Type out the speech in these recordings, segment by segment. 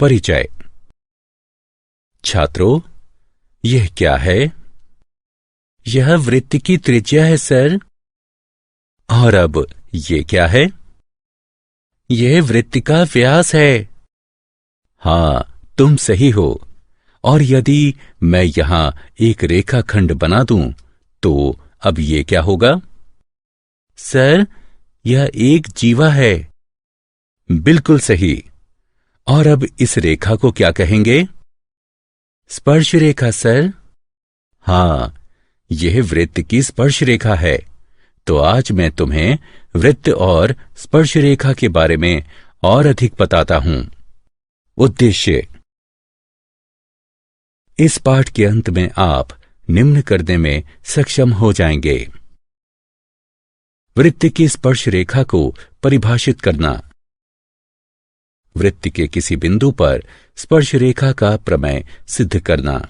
परिचय। छात्रों, यह क्या है? यह वृत्त की त्रिज्या है सर। और अब ये क्या है? यह वृत्त का व्यास है। हाँ, तुम सही हो। और यदि मैं यहां एक रेखाखंड बना दूं तो अब ये क्या होगा? सर, यह एक जीवा है। बिल्कुल सही। और अब इस रेखा को क्या कहेंगे? स्पर्श रेखा सर। हाँ, यह वृत्त की स्पर्श रेखा है। तो आज मैं तुम्हें वृत्त और स्पर्श रेखा के बारे में और अधिक बताता हूं। उद्देश्य। इस पाठ के अंत में आप निम्न करने में सक्षम हो जाएंगे। वृत्त की स्पर्श रेखा को परिभाषित करना। वृत्त के किसी बिंदु पर स्पर्श रेखा का प्रमेय सिद्ध करना।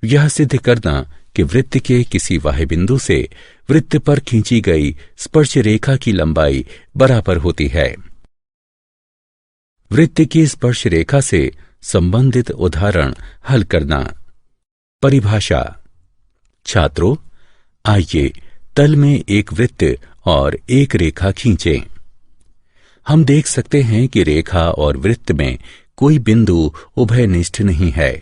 यह सिद्ध करना कि वृत्त के किसी बाह्य बिंदु से वृत्त पर खींची गई स्पर्श रेखा की लंबाई बराबर होती है। वृत्त की स्पर्श रेखा से संबंधित उदाहरण हल करना। परिभाषा। छात्रों, आइए तल में एक वृत्त और एक रेखा खींचें। हम देख सकते हैं कि रेखा और वृत्त में कोई बिंदु उभयनिष्ठ नहीं है।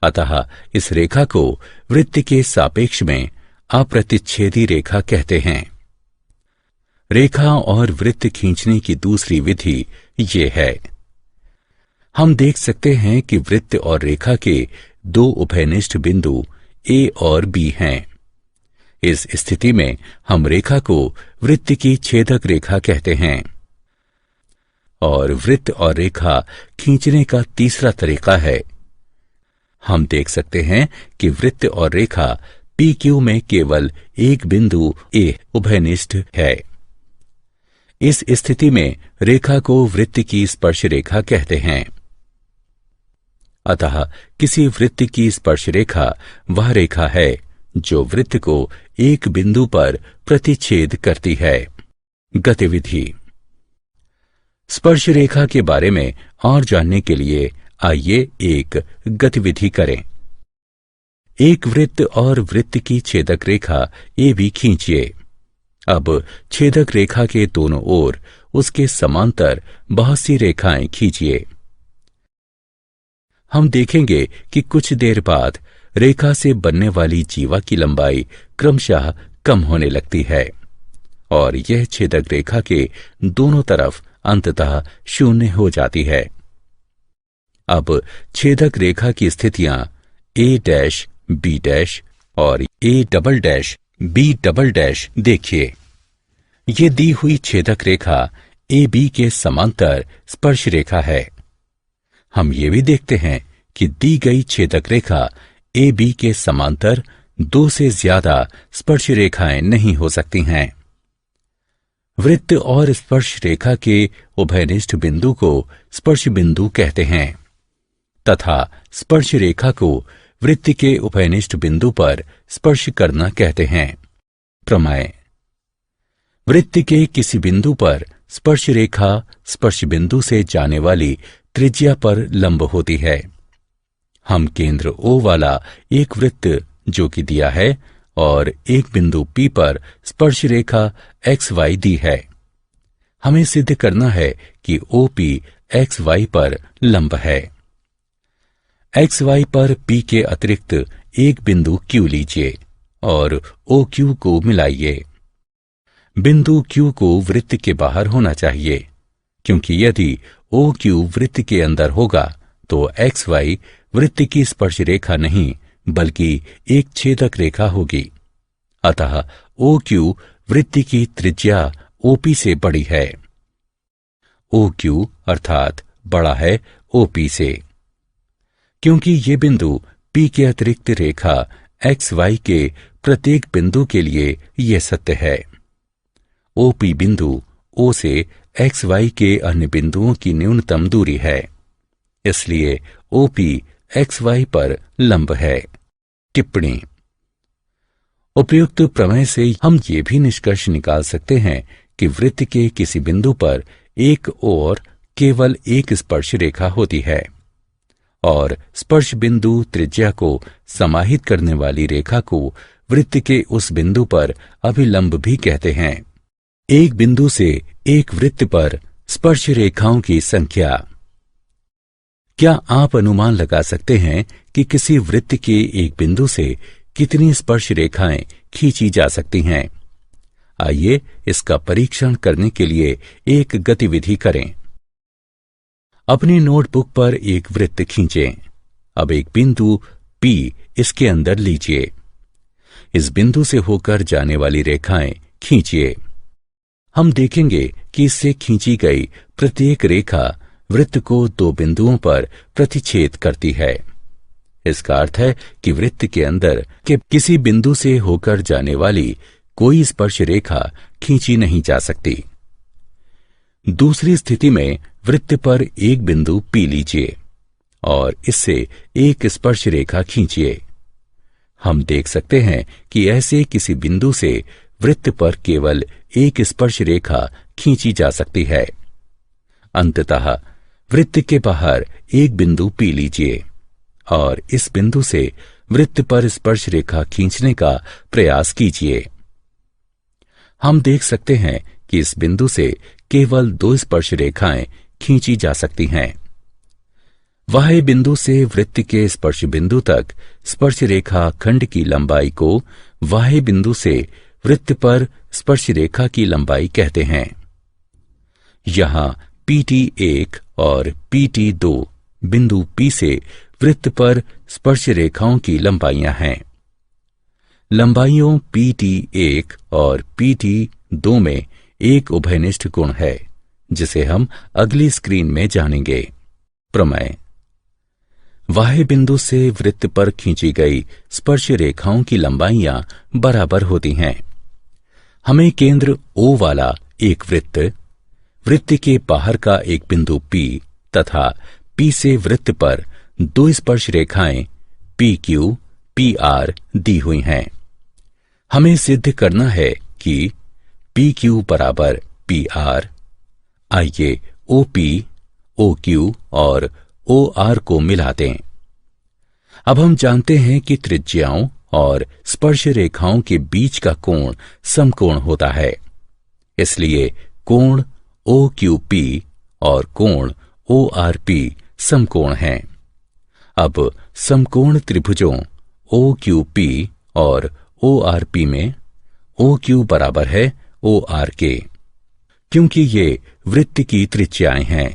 अतः इस रेखा को वृत्त के सापेक्ष में अप्रतिच्छेदी रेखा कहते हैं। रेखा और वृत्त खींचने की दूसरी विधि ये है। हम देख सकते हैं कि वृत्त और रेखा के दो उभयनिष्ठ बिंदु A और B हैं। इस स्थिति में हम रेखा को वृत्त की छेदक रेखा कहते हैं। और वृत्त और रेखा खींचने का तीसरा तरीका है। हम देख सकते हैं कि वृत्त और रेखा PQ में केवल एक बिंदु A उभयनिष्ठ है। इस स्थिति में रेखा को वृत्त की स्पर्श रेखा कहते हैं। अतः किसी वृत्त की स्पर्श रेखा वह रेखा है जो वृत्त को एक बिंदु पर प्रतिच्छेद करती है। गतिविधि। स्पर्श रेखा के बारे में और जानने के लिए आइए एक गतिविधि करें। एक वृत्त और वृत्त की छेदक रेखा AB खींचिए। अब छेदक रेखा के दोनों ओर उसके समांतर बहुत सी रेखाएं खींचिए। हम देखेंगे कि कुछ देर बाद रेखा से बनने वाली जीवा की लंबाई क्रमशः कम होने लगती है और यह छेदक रेखा के दोनों तरफ अंततः शून्य हो जाती है। अब छेदक रेखा की स्थितियां A', B' और A', B' देखिए। ये दी हुई छेदक रेखा AB के समांतर स्पर्श रेखा है। हम ये भी देखते हैं कि दी गई छेदक रेखा AB के समांतर दो से ज्यादा स्पर्श रेखाएं नहीं हो सकती हैं। वृत्त और स्पर्श रेखा के उभयनिष्ठ बिंदु को स्पर्श बिंदु कहते हैं तथा स्पर्श रेखा को वृत्त के उभयनिष्ठ बिंदु पर स्पर्श करना कहते हैं। प्रमेय। वृत्त के किसी बिंदु पर स्पर्श रेखा स्पर्श बिंदु से जाने वाली त्रिज्या पर लंब होती है। हम केंद्र O वाला एक वृत्त जो कि दिया है और एक बिंदु P पर स्पर्श रेखा XY दी है। हमें सिद्ध करना है कि OP XY पर लंब है। XY पर P के अतिरिक्त एक बिंदु Q लीजिए और OQ को मिलाइए। बिंदु Q को वृत्त के बाहर होना चाहिए, क्योंकि यदि OQ वृत्त के अंदर होगा तो XY वृत्त की स्पर्श रेखा नहीं बल्कि एक छेदक रेखा होगी। अतः OQ वृत्त की त्रिज्या OP से बड़ी है। OQ अर्थात बड़ा है OP से। क्योंकि ये बिंदु P के अतिरिक्त रेखा XY के प्रत्येक बिंदु के लिए यह सत्य है। OP बिंदु O से XY के अन्य बिंदुओं की न्यूनतम दूरी है, इसलिए OP XY पर लंब है। टिप्पणी। उपयुक्त प्रमेय से हम ये भी निष्कर्ष निकाल सकते हैं कि वृत्त के किसी बिंदु पर एक ओर केवल एक स्पर्श रेखा होती है और स्पर्श बिंदु त्रिज्या को समाहित करने वाली रेखा को वृत्त के उस बिंदु पर अभिलंब भी कहते हैं। एक बिंदु से एक वृत्त पर स्पर्श रेखाओं की संख्या। क्या आप अनुमान लगा सकते हैं कि किसी वृत्त के एक बिंदु से कितनी स्पर्श रेखाएं खींची जा सकती हैं? आइए इसका परीक्षण करने के लिए एक गतिविधि करें। अपनी नोटबुक पर एक वृत्त खींचें। अब एक बिंदु P इसके अंदर लीजिए। इस बिंदु से होकर जाने वाली रेखाएं खींचिए। हम देखेंगे कि इससे खींची गई प्रत्येक रेखा वृत्त को दो बिंदुओं पर प्रतिच्छेद करती है। इसका अर्थ है कि वृत्त के अंदर के किसी बिंदु से होकर जाने वाली कोई स्पर्श रेखा खींची नहीं जा सकती। दूसरी स्थिति में वृत्त पर एक बिंदु P लीजिए और इससे एक स्पर्श रेखा खींचिए। हम देख सकते हैं कि ऐसे किसी बिंदु से वृत्त पर केवल एक स्पर्श रेखा खींची जा सकती है। अंततः वृत्त के बाहर एक बिंदु P लीजिए और इस बिंदु से वृत्त पर स्पर्श रेखा खींचने का प्रयास कीजिए। हम देख सकते हैं कि इस बिंदु से केवल दो स्पर्श रेखाएं खींची जा सकती हैं। बाह्य बिंदु से वृत्त के स्पर्श बिंदु तक स्पर्श रेखा खंड की लंबाई को बाह्य बिंदु से वृत्त पर स्पर्श रेखा की लंबाई कहते हैं। यहां PT1 और PT2 बिंदु P से वृत्त पर स्पर्श रेखाओं की लंबाइयां हैं। लंबाइयों PT1 और PT2 में एक उभयनिष्ठ गुण है जिसे हम अगली स्क्रीन में जानेंगे। प्रमेय। बाह्य बिंदु से वृत्त पर खींची गई स्पर्श रेखाओं की लंबाइयां बराबर होती हैं। हमें केंद्र O वाला एक वृत्त के बाहर का एक बिंदु P तथा P से वृत्त पर दो स्पर्श रेखाएं PQ, PR दी हुई हैं। हमें सिद्ध करना है कि PQ बराबर PR। आइए OP, OQ और OR को मिला दें। अब हम जानते हैं कि त्रिज्याओं और स्पर्श रेखाओं के बीच का कोण समकोण होता है। इसलिए कोण OQP और कोण ORP समकोण हैं। अब समकोण त्रिभुजों OQP और ORP में OQ बराबर है OR के, क्योंकि ये वृत्त की त्रिज्याएं हैं।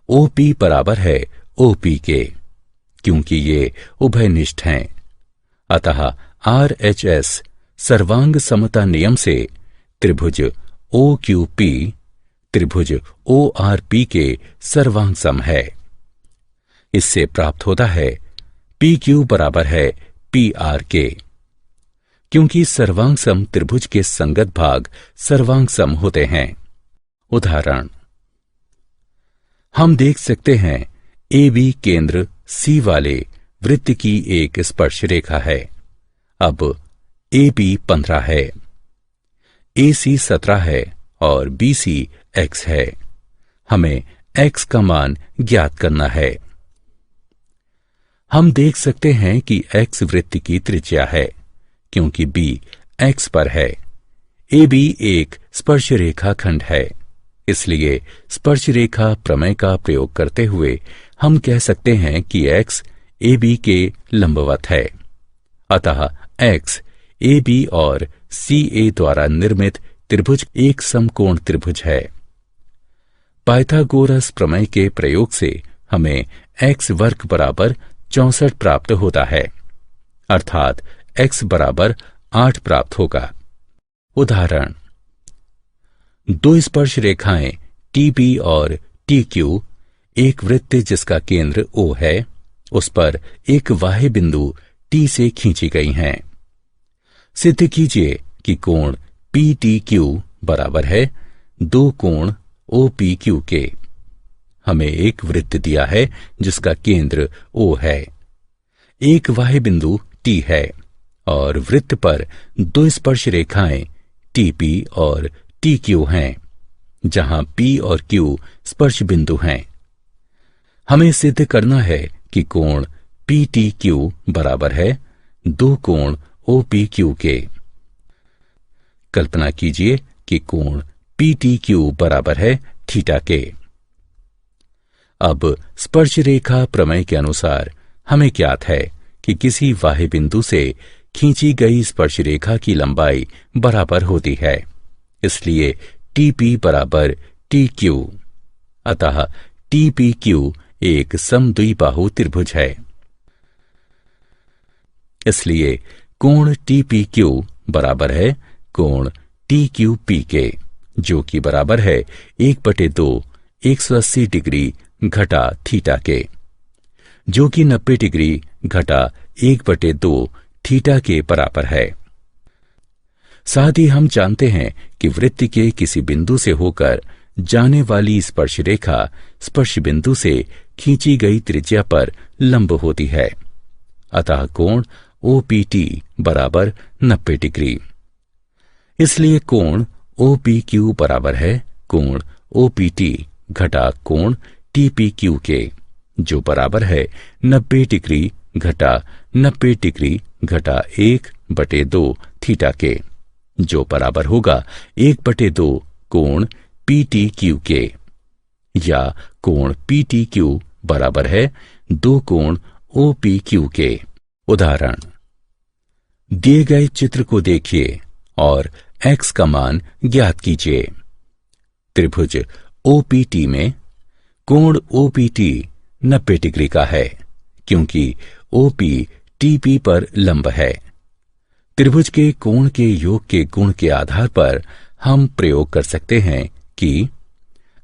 OP बराबर है OP के, क्योंकि ये उभयनिष्ठ हैं। अतः RHS सर्वांग समता नियम से त्रिभुज OQP त्रिभुज ORP के सर्वांग सम है। इससे प्राप्त होता है PQ बराबर है PR के, क्योंकि सर्वांग सम त्रिभुज के संगत भाग सर्वांग सम होते हैं। उदाहरण। हम देख सकते हैं AB केंद्र C वाले वृत्त की एक स्पर्श रेखा है। अब AB 15 है, AC 17 है और BC X है। हमें X का मान ज्ञात करना है। हम देख सकते हैं कि X वृत्त की त्रिज्या है, क्योंकि B X पर है। AB एक स्पर्श रेखा खंड है, इसलिए स्पर्श रेखा प्रमेय का प्रयोग करते हुए हम कह सकते हैं कि X AB के लंबवत है। अतः X AB और CA द्वारा निर्मित त्रिभुज एक समकोण त्रिभुज है। पाइथागोरस प्रमेय के प्रयोग से हमें x वर्ग बराबर 64 प्राप्त होता है, अर्थात x बराबर 8 प्राप्त होगा। उदाहरण। दो स्पर्श रेखाएं TP और TQ एक वृत्त जिसका केंद्र O है, उस पर एक बाह्य बिंदु T से खींची गई हैं। सिद्ध कीजिए कि कोण PTQ बराबर है दो कोण OPQ के। हमें एक वृत्त दिया है जिसका केंद्र O है, एक बाह्य बिंदु T है और वृत्त पर दो स्पर्श रेखाएं TP और TQ हैं। जहां P और Q स्पर्श बिंदु हैं। हमें सिद्ध करना है कि कोण PTQ बराबर है दो कोण OPQ के। कल्पना कीजिए कि कोण PTQ बराबर है थीटा के। अब स्पर्श रेखा प्रमेय के अनुसार हमें ज्ञात है कि किसी बाह्य बिंदु से खींची गई स्पर्श रेखा की लंबाई बराबर होती है, इसलिए TP बराबर TQ। अतः TPQ एक समद्विबाहु त्रिभुज है। इसलिए कोण TPQ बराबर है कोण TQP के, जो कि बराबर है 1/2 180 डिग्री घटा थीटा के, जो कि 90 डिग्री घटा 1/2 थीटा के बराबर है। साथ ही हम जानते हैं कि वृत्त के किसी बिंदु से होकर जाने वाली स्पर्श रेखा स्पर्श बिंदु से खींची गई त्रिज्या पर लंब होती है। अतः कोण OPT बराबर 90 डिग्री। इसलिए कोण OPQ बराबर है कोण OPT घटा कोण TPQ के, जो बराबर है 90 डिग्री घटा 90 डिग्री घटा 1/2 थीटा के, जो बराबर होगा 1/2 कोण PTQ के, या कोण PTQ बराबर है 2 कोण OPQ के। उदाहरण, दिए गए चित्र को देखिए और x का मान ज्ञात कीजिए। त्रिभुज OPT में कोण OPT 90 डिग्री का है, क्योंकि OP TP पर लंब है। त्रिभुज के कोण के योग के गुण के आधार पर हम प्रयोग कर सकते हैं कि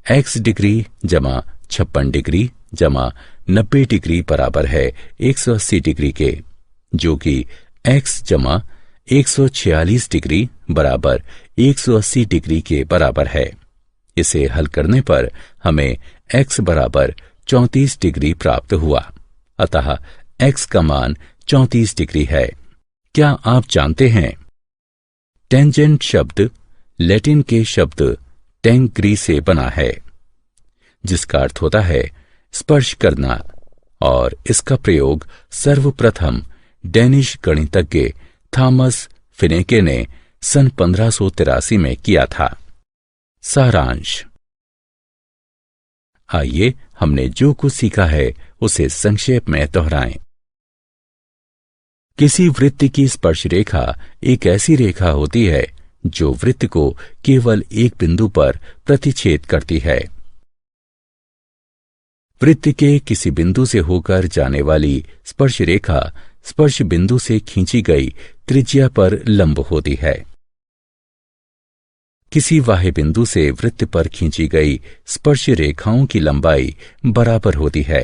x डिग्री जमा 56 डिग्री जमा 90 डिग्री बराबर है 180 डिग्री के, जो कि x जमा 146 डिग्री बराबर 180 डिग्री के बराबर है। इसे हल करने पर हमें x बराबर 34 डिग्री प्राप्त हुआ। अतः x का मान 34 डिग्री है। क्या आप जानते हैं, टेंजेंट शब्द लैटिन के शब्द टेंग्री से बना है, जिसका अर्थ होता है स्पर्श करना, और इसका प्रयोग सर्वप्रथम डेनिश गणितज्ञ थॉमस फिनेके ने सन 1583 में किया था। सारांश। आइए हमने जो कुछ सीखा है उसे संक्षेप में दोहराएं। किसी वृत्त की स्पर्श रेखा एक ऐसी रेखा होती है जो वृत्त को केवल एक बिंदु पर प्रतिच्छेद करती है। वृत्त के किसी बिंदु से होकर जाने वाली स्पर्श रेखा स्पर्श बिंदु से खींची गई त्रिज्या पर लंब होती है। किसी बाह्य बिंदु से वृत्त पर खींची गई स्पर्श रेखाओं की लंबाई बराबर होती है।